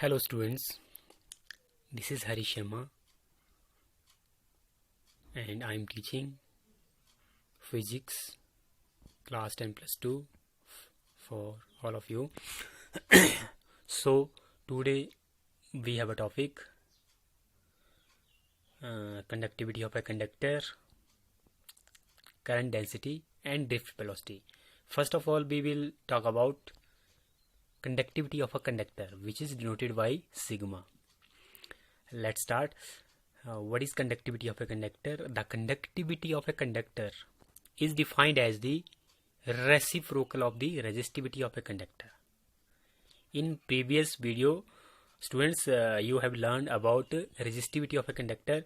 Hello students, this is Hari Sharma and I am teaching physics class 10 plus 2 for all of you. So today we have a topic, conductivity of a conductor, current density and drift velocity. First of all, we will talk about conductivity of a conductor, which is denoted by sigma. Let's start. What is conductivity of a conductor? The conductivity of a conductor is defined as the reciprocal of the resistivity of a conductor. In previous video, students, you have learned about resistivity of a conductor,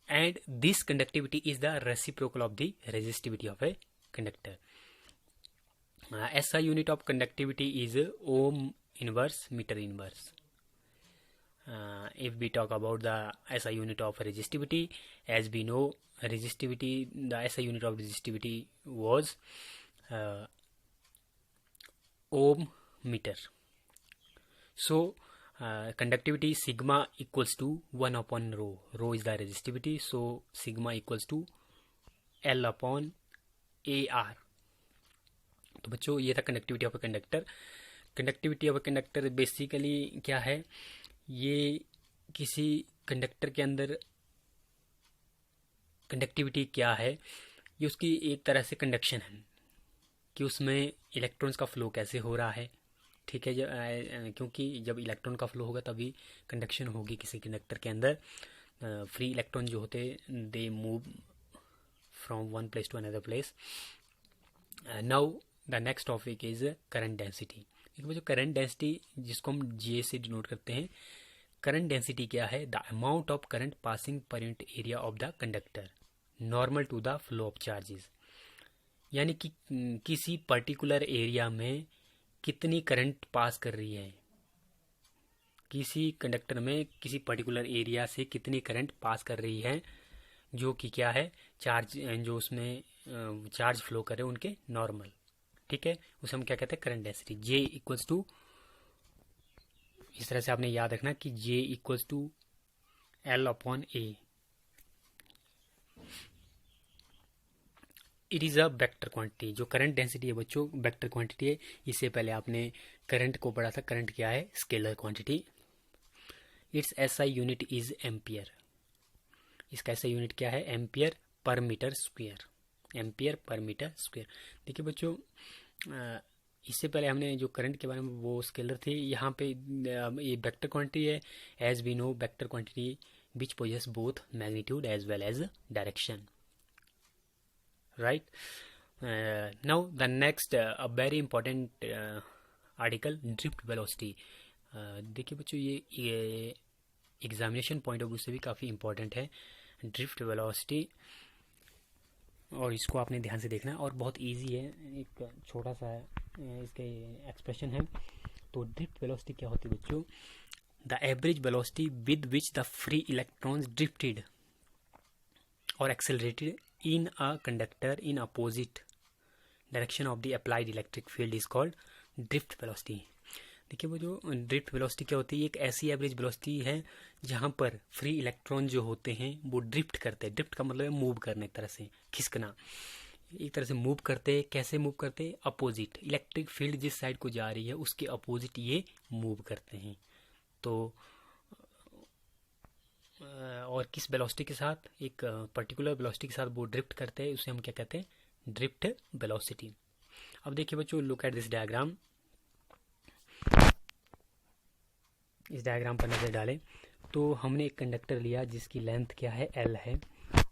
and this conductivity is the reciprocal of the resistivity of a conductor. SI unit of conductivity is ohm inverse meter inverse. If we talk about the SI unit of resistivity, as we know, resistivity, the SI unit of resistivity was ohm meter. So conductivity sigma equals to 1 upon rho. Rho is the resistivity, so sigma equals to L upon AR. तो बच्चों, ये था conductivity of a conductor. Conductivity of a conductor basically क्या है? ये किसी conductor के अंदर कंडक्टिविटी क्या है, ये उसकी एक तरह से कंडक्शन है कि उसमें इलेक्ट्रॉन्स का फ्लो कैसे हो रहा है. ठीक है, क्योंकि जब इलेक्ट्रॉन का फ्लो होगा तभी कंडक्शन होगी किसी कंडक्टर के अंदर. फ्री इलेक्ट्रॉन जो होते they move from one place to another place. Now the next topic is current density. देखो जो करंट डेंसिटी, जिसको हम जे से डिनोट करते हैं, करंट डेंसिटी क्या है? The amount of current passing per unit area of the conductor normal to the flow of charges. यानी कि किसी पर्टिकुलर एरिया में कितनी करंट पास कर रही है, किसी कंडक्टर में किसी पर्टिकुलर एरिया से कितनी करंट पास कर रही है, जो कि क्या है, चार्ज, जो उसमें चार्ज फ्लो करे उनके नॉर्मल. ठीक है, उसे हम क्या कहते हैं? Current density. J equals to, इस तरह से आपने याद रखना कि J equals to L upon A. It is a vector quantity. जो करंट डेंसिटी है बच्चों, वेक्टर क्वांटिटी है. इससे पहले आपने करंट को पढ़ा था. करंट क्या है? Scalar quantity. It's SI unit is ampere. इसका एसआई यूनिट क्या है? Ampere per metre square. Ampere per metre square. देखिए बच्चों, इससे पहले हमने जो करंट के बारे में वो स्केलर थी. यहाँ पे ये वेक्टर क्वांटिटी है. As we know, vector quantity which possess both magnitude as well as direction. Right. Now the next a very important article, drift velocity. देखिए बच्चों, ये एग्जामिनेशन पॉइंट ऑफ व्यू से भी काफ़ी इंपॉर्टेंट है, ड्रिफ्ट वेलोसिटी, और इसको आपने ध्यान से देखना है. और बहुत इजी है, एक छोटा सा इसके एक्सप्रेशन है. तो ड्रिफ्ट वेलोसिटी क्या होती है बच्चों? The average velocity with which the free electrons drifted और accelerated in a conductor in opposite direction of the applied electric field is called drift velocity. देखिए वो जो ड्रिफ्ट वेलोसिटी क्या होती है, एक ऐसी एवरेज वेलोसिटी है जहाँ पर फ्री इलेक्ट्रॉन जो होते हैं वो ड्रिफ्ट करते हैं. ड्रिफ्ट का मतलब है मूव करने, एक तरह से खिसकना, एक तरह से मूव करते हैं. कैसे मूव करते हैं? अपोजिट. इलेक्ट्रिक फील्ड जिस साइड को जा रही है उसके अपोजिट ये मूव करते हैं. तो और किस वेलोसिटी के साथ? एक पर्टिकुलर वेलोसिटी के साथ वो ड्रिफ्ट करते हैं. उसे हम क्या कहते हैं? Drift velocity. अब देखिए बच्चों, लुक एट दिस डायग्राम. इस डायग्राम पर नजर डालें तो हमने एक कंडक्टर लिया जिसकी लेंथ क्या है? एल है.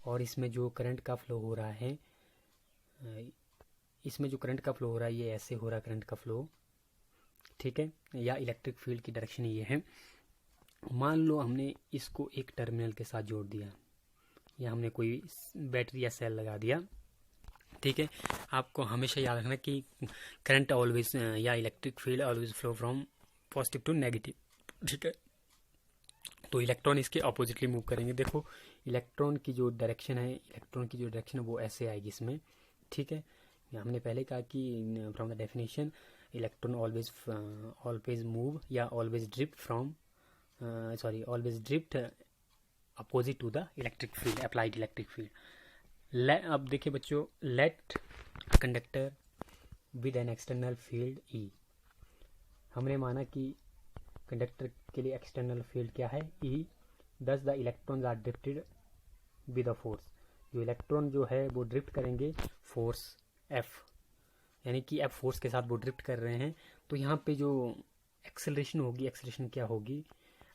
और इसमें जो करंट का फ्लो हो रहा है, इसमें जो करंट का फ्लो हो रहा है ये ऐसे हो रहा है करंट का फ्लो. ठीक है, या इलेक्ट्रिक फील्ड की डायरेक्शन ये है. मान लो हमने इसको एक टर्मिनल के साथ जोड़ दिया, या हमने कोई बैटरी या सेल लगा दिया. ठीक है, आपको हमेशा याद रखना कि करंट ऑलवेज या electric field always flow from positive to negative. ठीक है, तो इलेक्ट्रॉन इसके अपोजिटली मूव करेंगे. देखो इलेक्ट्रॉन की जो डायरेक्शन है वो ऐसे आएगी इसमें. ठीक है, हमने पहले कहा कि from the definition electron always move या always drift from always drift opposite to the electric field, applied electric field. अब देखिए बच्चों, let conductor with an external field E. हमने माना कि कंडक्टर के लिए एक्सटर्नल फील्ड क्या है, E. Thus the electrons are drifted with a force. जो इलेक्ट्रॉन जो है वो ड्रिफ्ट करेंगे फोर्स एफ, यानी कि एफ फोर्स के साथ वो ड्रिफ्ट कर रहे हैं। तो यहाँ पे जो एक्सेलरेशन होगी, एक्सेलरेशन क्या होगी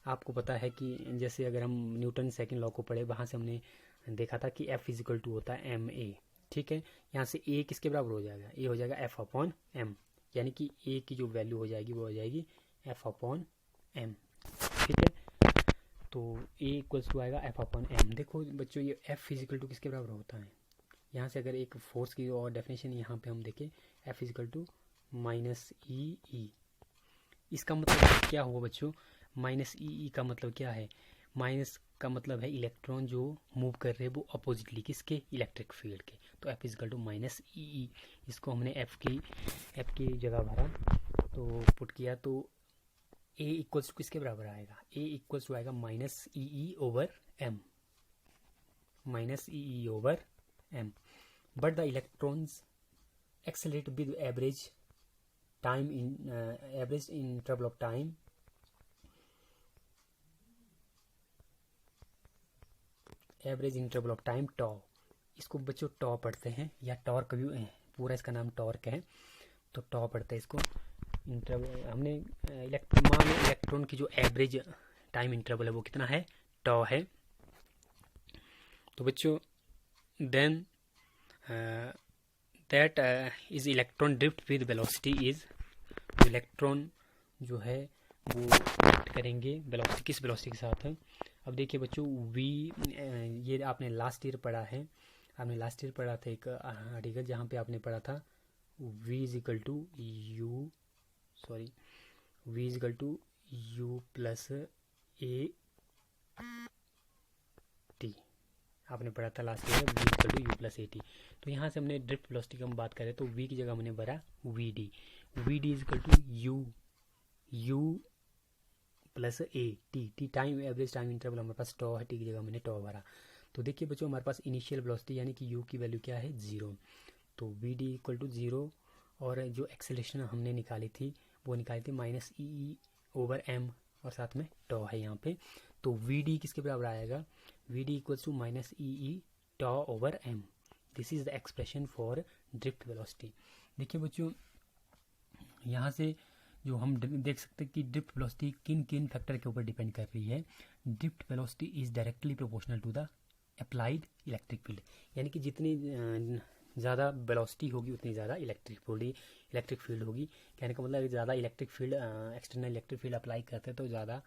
आपको पता है कि जैसे अगर हम न्यूटन सेकंड लॉ को पढ़े, वहाँ से हमने देखा था कि एफ इजिकल टू होता है एम ए। ठीक है, यहाँ से ए किसके बराबर हो जाएगा, ए हो जाएगा एफ अपॉन एम, यानी कि ए की जो वैल्यू हो जाएगी वो हो जाएगी एफ अपॉन एम। ठीक है, तो ए इक्वल्स टू आएगा एफ अपॉन एम। देखो बच्चों, ये एफ फिजिकल टू किसके बराबर होता है, यहाँ से अगर एक फोर्स की और डेफिनेशन यहाँ पे हम देखें, एफ फिजिकल टू माइनस ई ई। इसका मतलब क्या हुआ बच्चों, माइनस ई का मतलब क्या है, माइनस का मतलब है इलेक्ट्रॉन जो मूव कर रहे हैं वो अपोजिटली किसके, इलेक्ट्रिक फील्ड के। तो एफ इजिकल टू माइनस ई। इसको हमने एफ की जगह भरा तो पुट किया, तो ए इक्वल्स टू किसके बराबर आएगा, ए इक्वल्स टू आएगा minus e over m, minus e over m. But the electrons accelerate with average time average interval of time, average interval of time tau. इसको बच्चों टॉ पढ़ते हैं, या टॉर्क भी पूरा इसका नाम टॉर्क है, तो टॉ पढ़ते हैं इसको। हमने इलेक्ट्रॉन की जो एवरेज टाइम इंटरवल है वो कितना है, टॉ है। तो बच्चों then that is electron drift with velocity is, electron जो है वो ड्रिफ्ट करेंगे वेलोसिटी, किस वेलोसिटी के साथ है। अब देखिए बच्चों, वी ये आपने लास्ट ईयर पढ़ा है, आपने लास्ट ईयर पढ़ा था एक आर्टिकल जहाँ पे आपने पढ़ा था v is equal to u, v is equal to u plus a t. आपने पढ़ा था last year v equal to u plus a t. तो यहाँ से हमने ड्रिफ्ट वेलोसिटी की हम बात करें तो v की जगह हमने भरा v d is equal to u plus a t time average time interval हमारे पास टॉ है, टी की जगह मैंने टॉ भरा। तो देखिए बच्चों, हमारे पास इनिशियल वेलोसिटी यानी कि यू की वैल्यू क्या है, 0। तो वी डी इक्वल टू 0, और जो एक्सेलरेशन हमने निकाली थी वो निकाली थी माइनस ई ओवर एम, और साथ में टॉ है यहाँ पे। तो वी डी किसके बराबर आएगा, v d equals to minus e tau over m. This is the expression for drift velocity. देखिए बच्चों, यहाँ से जो हम देख सकते हैं कि ड्रिफ्ट वेलोसिटी किन किन फैक्टर के ऊपर डिपेंड कर रही है। Drift velocity is directly proportional to the applied electric field, यानी कि जितनी ज़्यादा वेलोसिटी होगी उतनी ज़्यादा इलेक्ट्रिक फील्ड होगी। कहने का मतलब ज़्यादा electric field, external electric field apply करते हैं तो ज़्यादा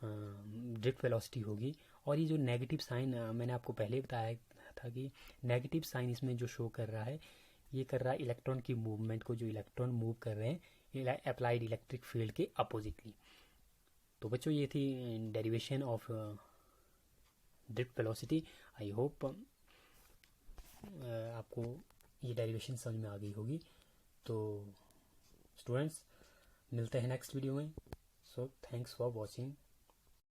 ड्रिफ्ट वेलोसिटी होगी। और ये जो नेगेटिव साइन मैंने आपको पहले ही बताया था कि नेगेटिव साइन इसमें जो शो कर रहा है, ये कर रहा है इलेक्ट्रॉन की मूवमेंट को, जो इलेक्ट्रॉन मूव कर रहे हैं अप्लाइड इलेक्ट्रिक फील्ड के अपोजिटली। तो बच्चों, ये थी derivation of drift velocity. I hope आपको ये डेरिवेशन समझ में आ गई होगी। तो स्टूडेंट्स, मिलते हैं नेक्स्ट वीडियो में। So thanks for watching.